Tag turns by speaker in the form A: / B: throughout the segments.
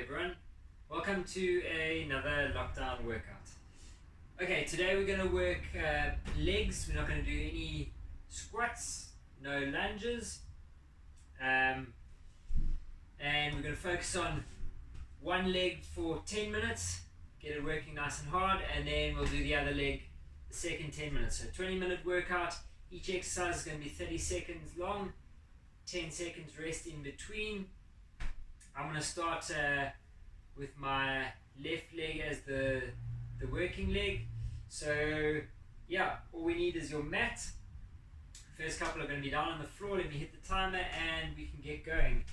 A: everyone. Welcome to another lockdown workout. Okay, today we're going to work legs. We're not going to do any squats, no lunges, and we're going to focus on one leg for 10 minutes, get it working nice and hard, and then we'll do the other leg the second 10 minutes. So 20-minute workout. Each exercise is going to be 30 seconds long, 10 seconds rest in between. I'm going to start with my left leg as the working leg. So yeah, all we need is your mat. First couple are going to be down on the floor. Let me hit the timer and we can get going.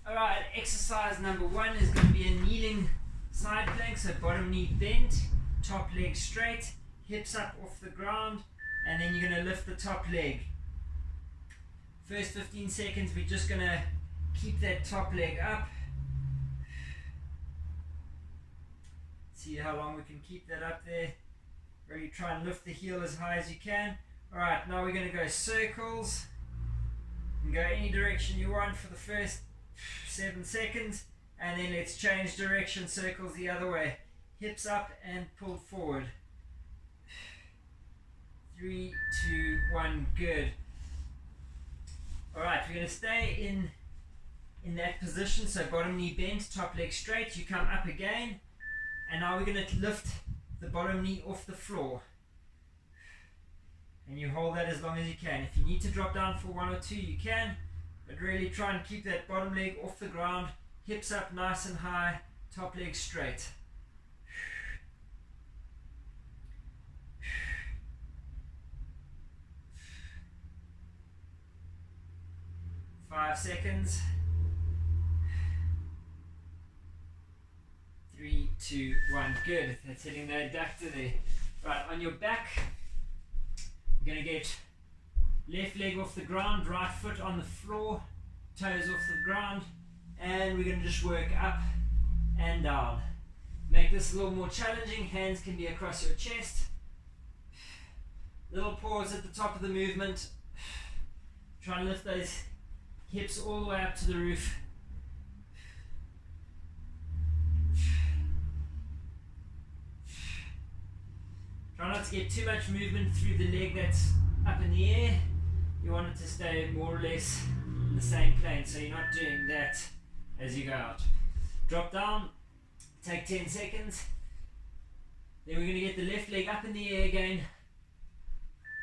A: Alright, exercise number 1 is going to be a kneeling side plank. So bottom knee bent, top leg straight, hips up off the ground, and then you're going to lift the top leg. First 15 seconds, we're just going to keep that top leg up. See how long we can keep that up there. Really try and lift the heel as high as you can. Alright, now we're going to go circles. You can go any direction you want for the first 7 seconds. And then let's change direction, circles the other way. Hips up and pull forward. 3, 2, 1, good. Alright, we're going to stay in that position, so bottom knee bent, top leg straight, you come up again, and now we're going to lift the bottom knee off the floor. And you hold that as long as you can. If you need to drop down for 1 or 2, you can, but really try and keep that bottom leg off the ground, hips up nice and high, top leg straight. 5 seconds. 3, 2, 1, good. That's hitting the adductor there. Right, on your back, you're going to get left leg off the ground, right foot on the floor, toes off the ground, and we're going to just work up and down. Make this a little more challenging. Hands can be across your chest. Little pause at the top of the movement. Try and lift those hips all the way up to the roof. Try not to get too much movement through the leg that's up in the air. You want it to stay more or less in the same plane, so you're not doing that as you go out. Drop down, take 10 seconds. Then we're going to get the left leg up in the air again.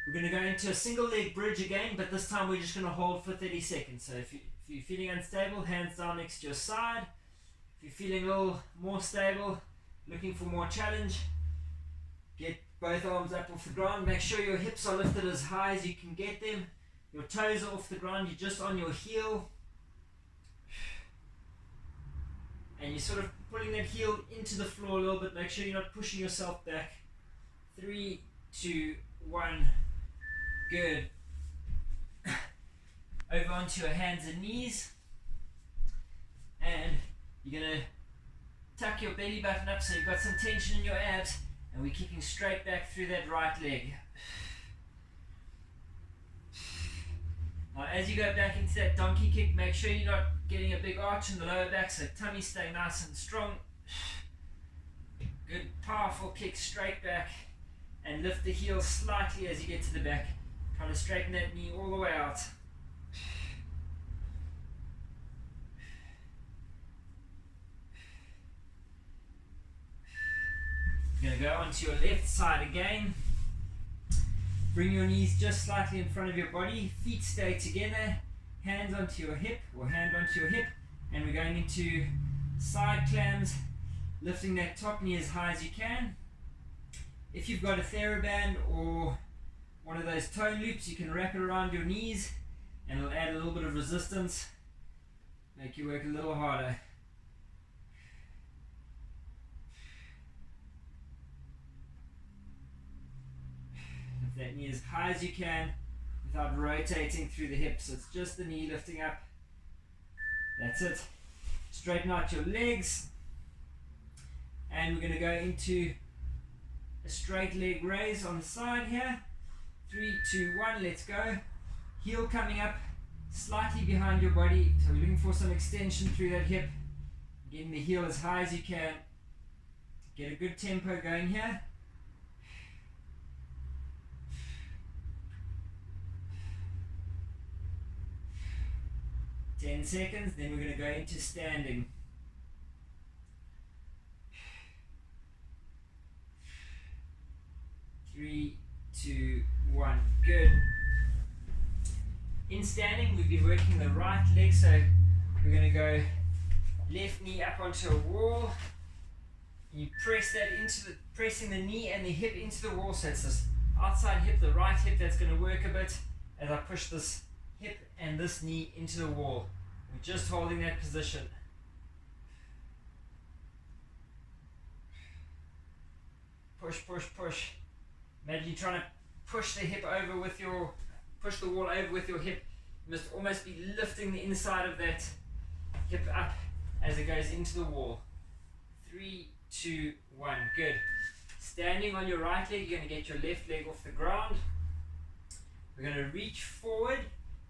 A: We're going to go into a single leg bridge again, but this time we're just going to hold for 30 seconds. So if you're feeling unstable, hands down next to your side. If you're feeling a little more stable, looking for more challenge, get both arms up off the ground. Make sure your hips are lifted as high as you can get them. Your toes are off the ground, you're just on your heel. And you're sort of pulling that heel into the floor a little bit. Make sure you're not pushing yourself back. 3, 2, 1. Good. Over onto your hands and knees. And you're going to tuck your belly button up so you've got some tension in your abs. And we're kicking straight back through that right leg. Now as you go back into that donkey kick, make sure you're not getting a big arch in the lower back, so tummy stay nice and strong. Good powerful kick straight back. And lift the heel slightly as you get to the back. Trying to straighten that knee all the way out. You're going to go onto your left side again. Bring your knees just slightly in front of your body. Feet stay together. Hands onto your hip, or hand onto your hip. And we're going into side clams. Lifting that top knee as high as you can. If you've got a TheraBand or one of those toe loops, you can wrap it around your knees and it'll add a little bit of resistance, make you work a little harder. Lift that knee as high as you can without rotating through the hips. So it's just the knee lifting up. That's it. Straighten out your legs. And we're going to go into a straight leg raise on the side here. 3, 2, 1, let's go. Heel coming up, slightly behind your body, so we're looking for some extension through that hip, getting the heel as high as you can. Get a good tempo going here. Ten seconds, then we're going to go into standing. 3, 2, 1. Good. In standing, we've been working the right leg, so we're going to go left knee up onto a wall. You press that into the, pressing the knee and the hip into the wall, so it's this outside hip, the right hip that's going to work a bit as I push this hip and this knee into the wall. We're just holding that position. Push, push, push. Imagine you're trying to push the hip over with your, push the wall over with your hip. You must almost be lifting the inside of that hip up as it goes into the wall. 3, 2, 1. Good. Standing on your right leg, you're going to get your left leg off the ground. We're going to reach forward.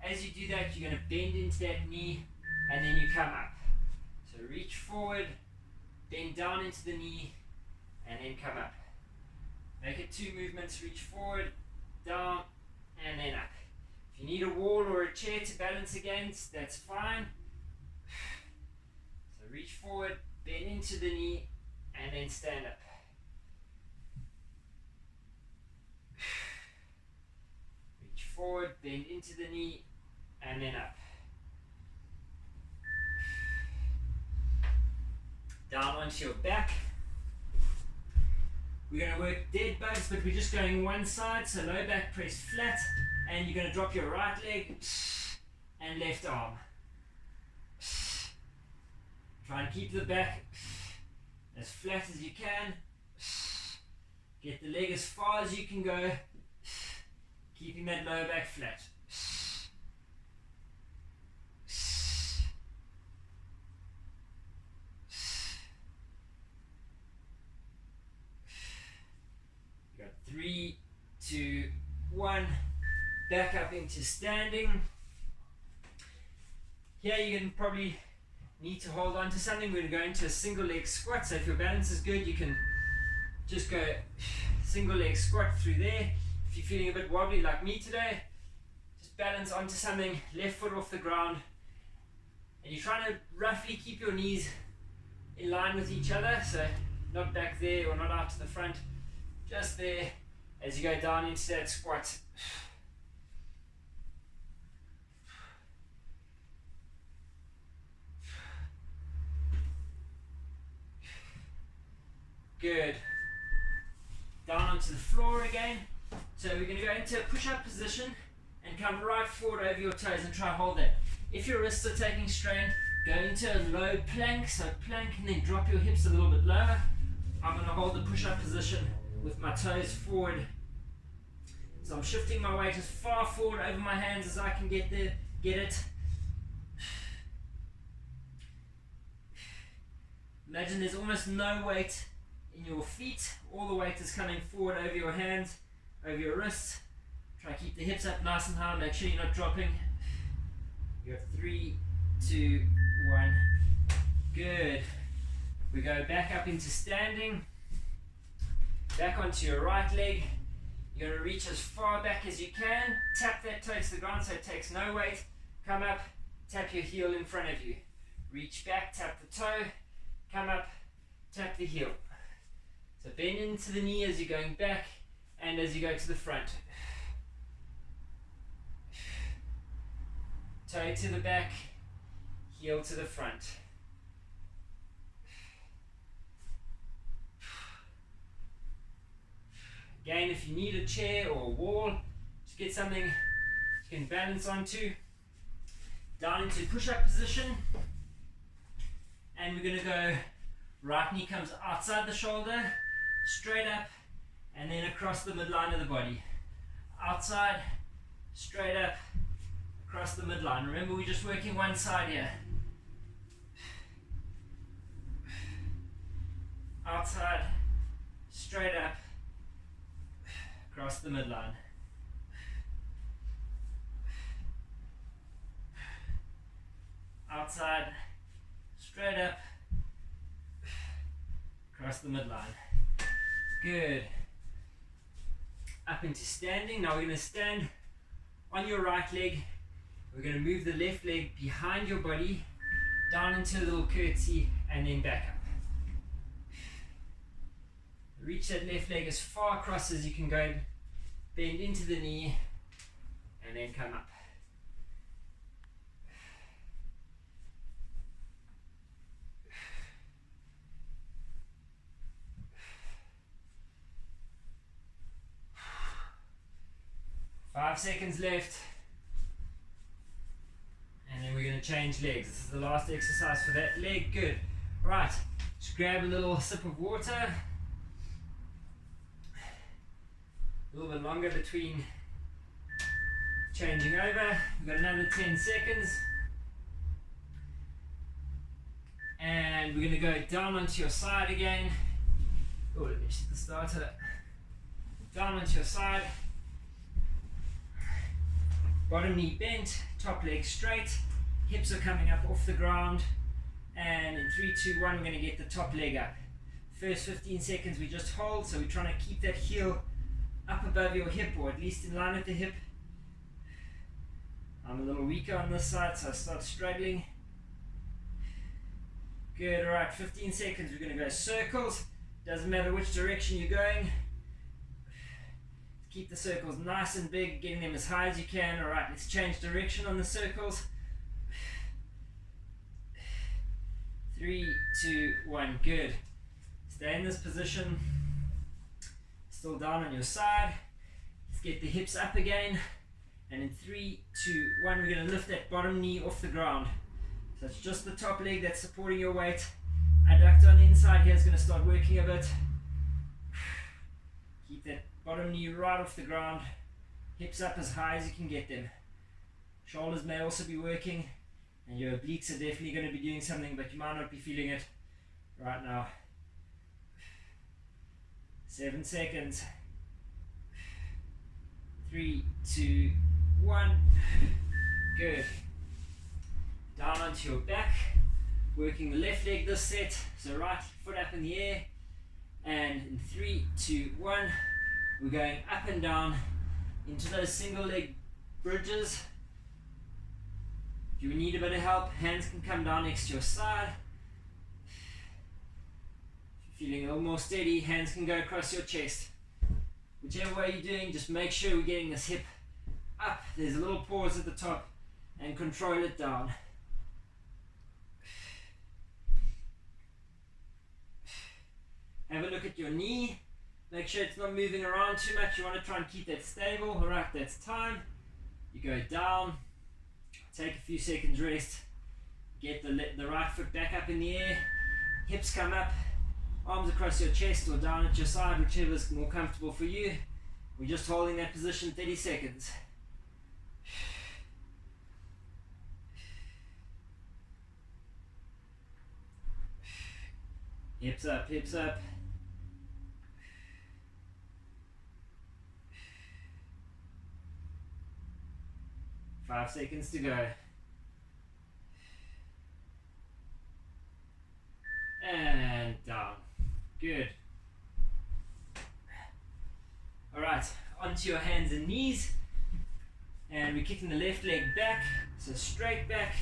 A: As you do that, you're going to bend into that knee and then you come up. So reach forward, bend down into the knee, and then come up. Make it 2 movements, reach forward, down, and then up. If you need a wall or a chair to balance against, that's fine. So reach forward, bend into the knee, and then stand up. Reach forward, bend into the knee, and then up. Down onto your back. We're going to work dead bugs, but we're just going one side, so low back press flat, and you're going to drop your right leg and left arm. Try and keep the back as flat as you can. Get the leg as far as you can go, keeping that lower back flat. You got 3, 2, 1. Back up into standing. Here you can probably need to hold on to something. We're going to go into a single leg squat, so if your balance is good you can just go single leg squat through there. If you're feeling a bit wobbly like me today, just balance onto something, left foot off the ground, and you're trying to roughly keep your knees in line with each other, so not back there or not out to the front, just there as you go down into that squat. Good. Down onto the floor again. So we're going to go into a push-up position and come right forward over your toes and try to hold that. If your wrists are taking strain, go into a low plank. So plank and then drop your hips a little bit lower. I'm going to hold the push-up position with my toes forward. So I'm shifting my weight as far forward over my hands as I can get it. Imagine there's almost no weight in your feet. All the weight is coming forward over your hands, over your wrists. Try to keep the hips up nice and high. Make sure you're not dropping. You have 3, 2, 1. Good. We go back up into standing. Back onto your right leg. You're going to reach as far back as you can. Tap that toe to the ground so it takes no weight. Come up, tap your heel in front of you. Reach back, tap the toe. Come up, tap the heel. So bend into the knee as you're going back and as you go to the front. Toe to the back, heel to the front. Again, if you need a chair or a wall, just get something you can balance onto. Down into push-up position. And we're going to go, right knee comes outside the shoulder, straight up, and then across the midline of the body. Outside, straight up, across the midline. Remember, we're just working one side here. Outside, straight up, across the midline. outside, straight up, across the midline. Good. Up into standing. Now we're going to stand on your right leg. We're going to move the left leg behind your body, down into a little curtsy, and then back up. Reach that left leg as far across as you can go. Bend into the knee, and then come up. Five seconds left. And then we're going to change legs. This is the last exercise for that leg. Good. Right. Just grab a little sip of water. A little bit longer between changing over. We've got another 10 seconds. And we're going to go down onto your side again. Oh, let me set the starter. Down onto your side. Bottom knee bent, top leg straight, hips are coming up off the ground, and in 3, 2, 1 we're going to get the top leg up. First 15 seconds we just hold, so we're trying to keep that heel up above your hip, or at least in line with the hip. I'm a little weaker on this side, so I start struggling. Good, alright, 15 seconds, we're going to go circles. Doesn't matter which direction you're going. Keep the circles nice and big, getting them as high as you can. Alright, let's change direction on the circles. 3, 2, 1, good. Stay in this position. Still down on your side. Let's get the hips up again. And in 3, 2, 1, we're going to lift that bottom knee off the ground. So it's just the top leg that's supporting your weight. Adductor on the inside here is going to start working a bit. Keep that bottom knee right off the ground, hips up as high as you can get them. Shoulders may also be working, and your obliques are definitely going to be doing something, but you might not be feeling it right now. 7 seconds. 3, 2, 1. Good. Down onto your back, working the left leg this set, so right foot up in the air, and in 3, 2, 1. We're going up and down into those single leg bridges. If you need a bit of help, hands can come down next to your side. If you're feeling a little more steady, hands can go across your chest. Whichever way you're doing, just make sure we're getting this hip up. There's a little pause at the top, and control it down. Have a look at your knee. Make sure it's not moving around too much. You want to try and keep that stable. Alright, that's time. You go down. Take a few seconds rest. Get the right foot back up in the air. Hips come up. Arms across your chest or down at your side, whichever is more comfortable for you. We're just holding that position 30 seconds. Hips up, hips up. 5 seconds to go. And down. Good. Alright, onto your hands and knees. And we're kicking the left leg back. So straight back,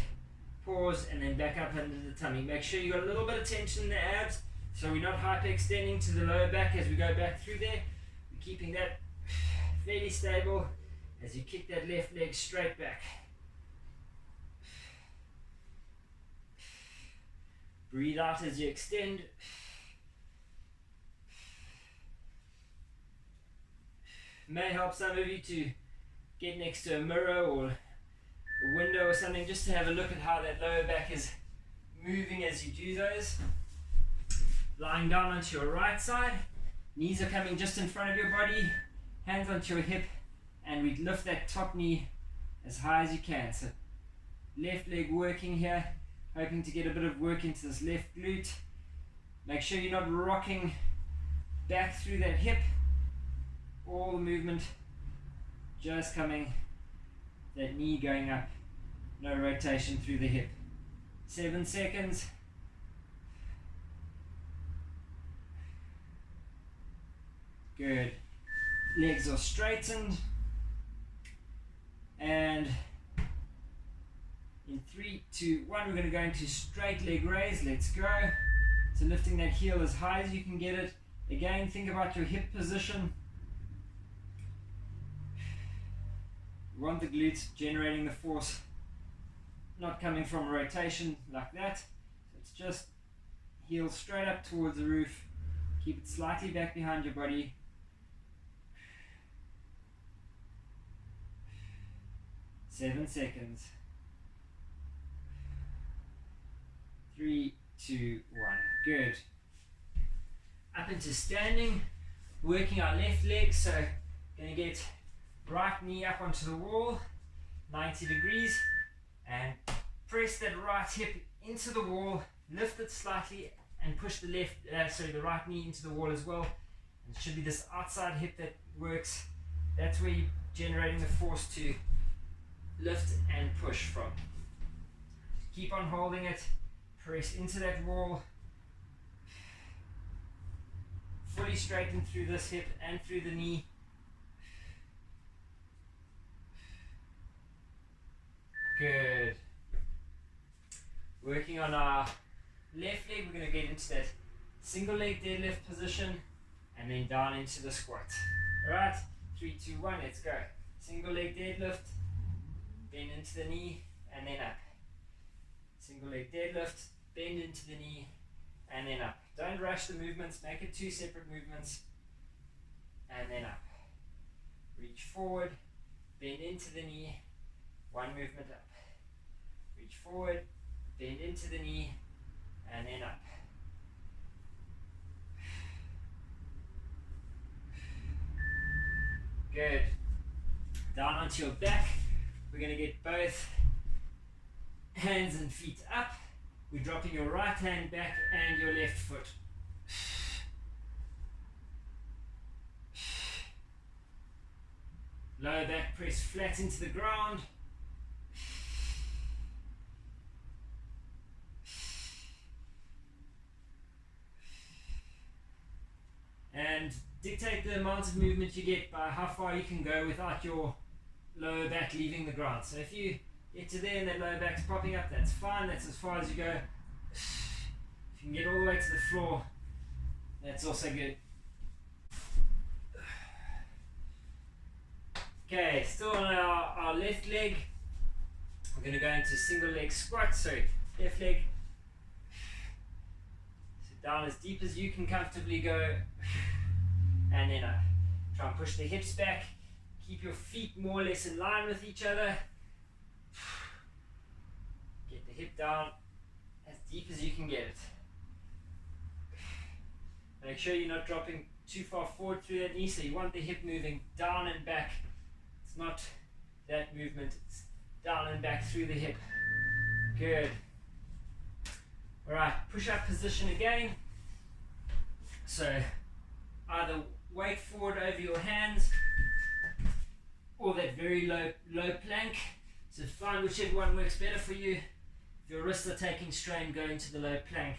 A: pause, and then back up under the tummy. Make sure you got a little bit of tension in the abs, so we're not hyperextending to the lower back as we go back through there. We're keeping that fairly stable as you kick that left leg straight back. Breathe out as you extend. May help some of you to get next to a mirror or a window or something, just to have a look at how that lower back is moving as you do those. Lying down onto your right side, knees are coming just in front of your body, hands onto your hip, and we lift that top knee as high as you can. So left leg working here, hoping to get a bit of work into this left glute. Make sure you're not rocking back through that hip. All the movement just coming, that knee going up, no rotation through the hip. 7 seconds. Good. Legs are straightened. And in 3, 2, 1, we're going to go into straight leg raise. Let's go. So lifting that heel as high as you can get it. Again, think about your hip position. You want the glutes generating the force, not coming from rotation like that. So it's just heel straight up towards the roof. Keep it slightly back behind your body. Seven seconds. 3, 2, 1. Good. Up into standing. Working our left leg. So going to get right knee up onto the wall. 90 degrees. And press that right hip into the wall. Lift it slightly and push the right knee into the wall as well. And it should be this outside hip that works. That's where you're generating the force to lift and push from. Keep on holding it. Press into that wall. Fully straighten through this hip and through the knee. Good. Working on our left leg, we're going to get into that single leg deadlift position and then down into the squat. Alright, 3, 2, 1, let's go. Single leg deadlift, bend into the knee and then up. Single leg deadlift, bend into the knee and then up. Don't rush the movements, make it 2 separate movements and then up. Reach forward, bend into the knee, 1 movement up. Reach forward, bend into the knee and then up. Good. Down onto your back. We're going to get both hands and feet up. We're dropping your right hand back and your left foot. Lower back press flat into the ground. And dictate the amount of movement you get by how far you can go without your lower back leaving the ground. So if you get to there and that lower back's popping up, that's fine, that's as far as you go. If you can get all the way to the floor, that's also good. Okay, still on our left leg, we're going to go into single leg squat. So left leg, sit down as deep as you can comfortably go, and then up. Try and push the hips back, keep your feet more or less in line with each other. Get the hip down as deep as you can get it. Make sure you're not dropping too far forward through that knee, so you want the hip moving down and back. It's not that movement, it's down and back through the hip. Good. Alright, push up position again. So either weight forward over your hands or that very low plank. So find whichever one works better for you. If your wrists are taking strain, go into the low plank.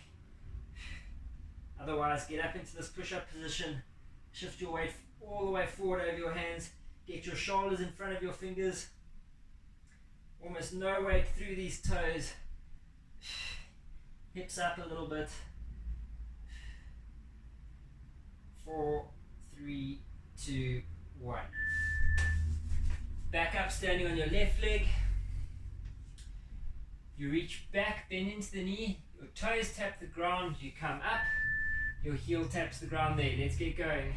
A: Otherwise, get up into this push-up position, shift your weight all the way forward over your hands, get your shoulders in front of your fingers, almost no weight through these toes, hips up a little bit. 4, 3, 2, 1. Back up, standing on your left leg. You reach back, bend into the knee, your toes tap the ground, you come up, your heel taps the ground there. Let's get going.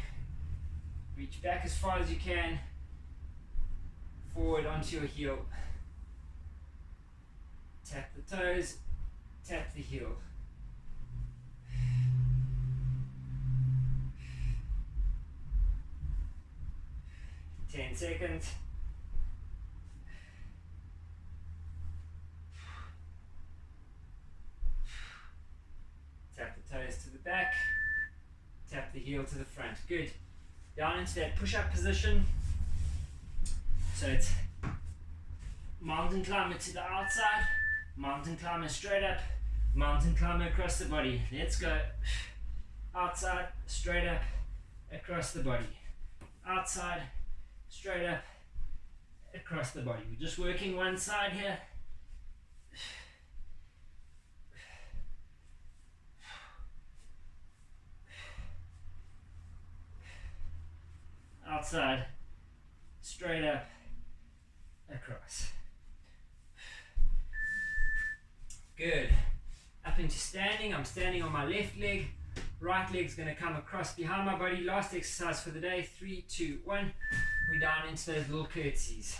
A: Reach back as far as you can, forward onto your heel. Tap the toes, tap the heel. 10 seconds. Tap the toes to the back, tap the heel to the front. Good. Down into that push-up position. So it's mountain climber to the outside, Mountain climber straight up, mountain climber across the body. Let's go. Outside, straight up, across the body. Outside, straight up, across the body. We're just working one side here. Outside, straight up, across. Good. Up into standing. I'm standing on my left leg. Right leg's going to come across behind my body. Last exercise for the day. 3, 2, 1. We're down into those little curtsies.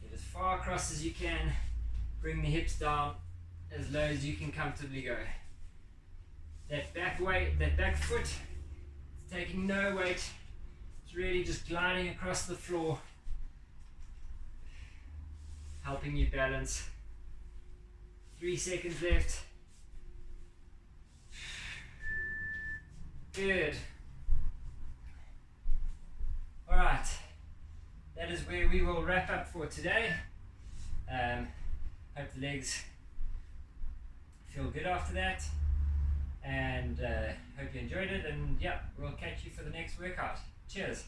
A: Get as far across as you can. Bring the hips down as low as you can comfortably go. That back weight, that back foot, it's taking no weight. It's really just gliding across the floor, helping you balance. 3 seconds left. Good. Alright, that is where we will wrap up for today. Hope the legs feel good after that, and hope you enjoyed it, and yeah, we'll catch you for the next workout. Cheers.